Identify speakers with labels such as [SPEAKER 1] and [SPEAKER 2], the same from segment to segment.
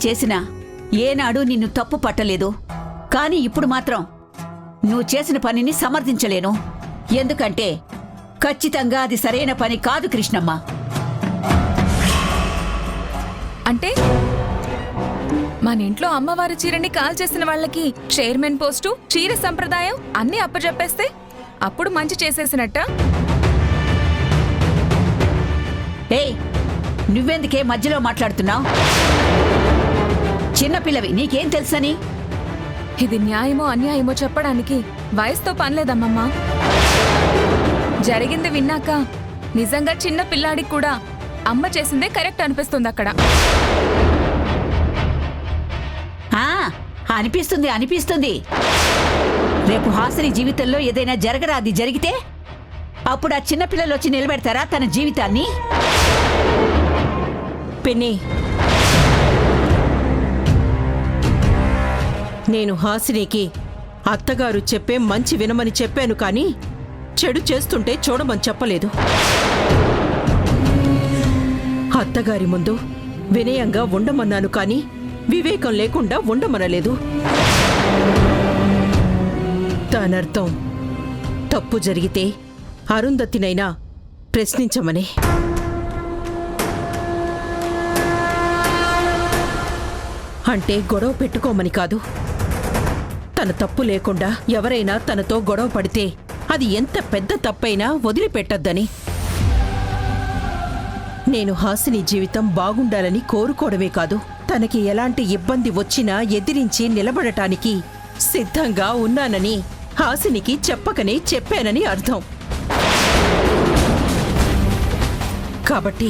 [SPEAKER 1] చేసినా ఏనాడు నిన్ను తప్పు పట్టలేదు. కాని ఇప్పుడు మాత్రం నువ్వు చేసిన పనిని సమర్థించలేను. ఎందుకంటే ఖచ్చితంగా అది సరైన పని కాదు కృష్ణమ్మ.
[SPEAKER 2] అంటే మన ఇంట్లో అమ్మవారి చీరని కాల్చేసిన వాళ్ళకి చైర్మన్ పోస్టు, చీర సంప్రదాయం అన్నీ అప్పచెప్పేస్తే అప్పుడు మంచి చేసేసినట్ట?
[SPEAKER 1] ఏయ్, నువ్వెందుకే మధ్యలో మాట్లాడుతున్నావు? చిన్నపిల్లవి, నీకేం తెలుసని?
[SPEAKER 2] ఇది న్యాయమో అన్యాయమో చెప్పడానికి వయసుతో పనిలేదమ్మమ్మా. జరిగింది విన్నాక నిజంగా చిన్న పిల్లాడికి కూడా అమ్మ చేసిందే కరెక్ట్ అనిపిస్తుంది అక్కడ.
[SPEAKER 1] అనిపిస్తుంది అనిపిస్తుంది. రేపు హాసిని జీవితంలో ఏదైనా జరగరాది జరిగితే అప్పుడు ఆ చిన్నపిల్లలు వచ్చి నిలబెడతారా తన జీవితాన్ని?
[SPEAKER 3] పిన్ని, నేను హాసినికి అత్తగారు చెప్పే మంచి వినమని చెప్పాను, కానీ చెడు చేస్తుంటే చూడమని చెప్పలేదు. అత్తగారి ముందు వినయంగా ఉండమన్నాను, కానీ వివేకం లేకుండా ఉండమనలేదు. దానర్థం తప్పు జరిగితే అరుంధతినైనా ప్రశ్నించమని. అంటే గొడవ పెట్టుకోమని కాదు. తన తప్పు లేకుండా ఎవరైనా తనతో గొడవ పడితే అది ఎంత పెద్ద తప్పైనా వదిలిపెట్టద్దని. నేను హాసిని జీవితం బాగుండాలని కోరుకోవడమే కాదు, తనకి ఎలాంటి ఇబ్బంది వచ్చినా ఎదిరించి నిలబడటానికి సిద్ధంగా ఉన్నానని హాసినికి చెప్పకనే చెప్పానని అర్థం. కాబట్టి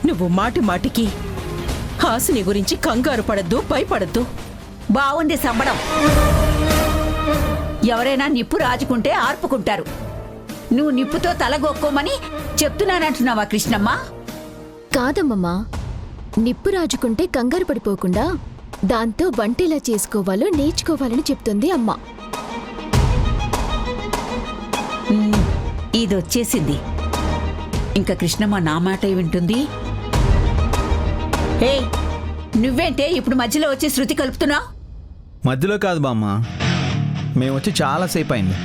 [SPEAKER 3] నువ్వు మాటి మాటికి హాసిని గురించి కంగారు పడద్దు, భయపడద్దు.
[SPEAKER 1] బావుంది సంబడం. ఎవరైనా నిప్పు రాజుకుంటే ఆర్పుకుంటారు. నువ్వు నిప్పుతో తలగొక్కోమని చెప్తున్నానంటున్నావా కృష్ణమ్మ?
[SPEAKER 4] కాదమ్మమ్మా, నిప్పు రాజుకుంటే కంగారు పడిపోకుండా దాంతో వంటేలా చేసుకోవాలో నేర్చుకోవాలని చెప్తుంది అమ్మ.
[SPEAKER 1] ఇదొచ్చేసింది. ఇంకా కృష్ణమ్మ నా మాట వింటుంది. హే, నువ్వేంటే ఇప్పుడు మధ్యలో వచ్చి శృతి కలుపుతున్నావు?
[SPEAKER 5] మధ్యలో కాదు బామ్మ, మేము వచ్చి చాలాసేపు అయింది.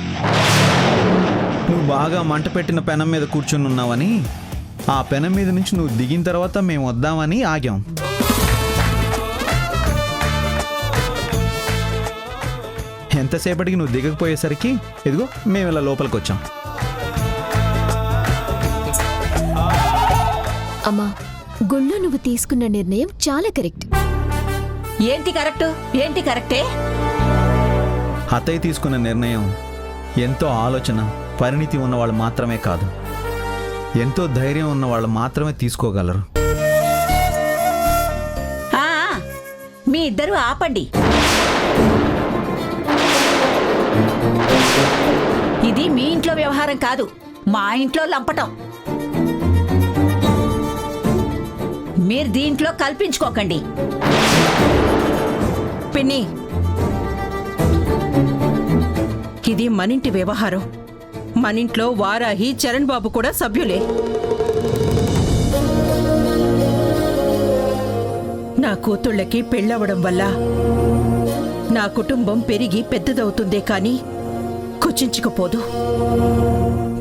[SPEAKER 5] నువ్వు బాగా మంట పెట్టిన పెనం మీద కూర్చుని ఉన్నావని, ఆ పెనం మీద నుంచి నువ్వు దిగిన తర్వాత మేము వద్దామని ఆగాం. ఎంతసేపటికి నువ్వు దిగకపోయేసరికి ఇదిగో మేము ఇలా లోపలికి వచ్చాం.
[SPEAKER 4] అమ్మా, గుళ్ళో నువ్వు తీసుకున్న నిర్ణయం చాలా కరెక్ట్.
[SPEAKER 1] ఏంటి కరెక్ట్? ఏంటి కరెక్టే?
[SPEAKER 5] అత్తయ్య తీసుకున్న నిర్ణయం ఎంతో ఆలోచన, పరిణితి ఉన్నవాళ్ళు మాత్రమే కాదు, ఎంతో ధైర్యం ఉన్న వాళ్ళు మాత్రమే తీసుకోగలరు.
[SPEAKER 1] మీ ఇద్దరు ఆపండి. ఇది మీ ఇంట్లో వ్యవహారం కాదు, మా ఇంట్లో లంపటం. మీరు దీంట్లో కల్పించుకోకండి.
[SPEAKER 3] పిన్ని, ఇది మనింటి వ్యవహారం. మనింట్లో వారాహి, చరణ్ బాబు కూడా సభ్యులే. నా కూతుళ్ళకి పెళ్ళవడం వల్ల నా కుటుంబం పెరిగి పెద్దదవుతుందే కానీ కుచించుకుపోదు.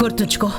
[SPEAKER 3] గుర్తుంచుకో.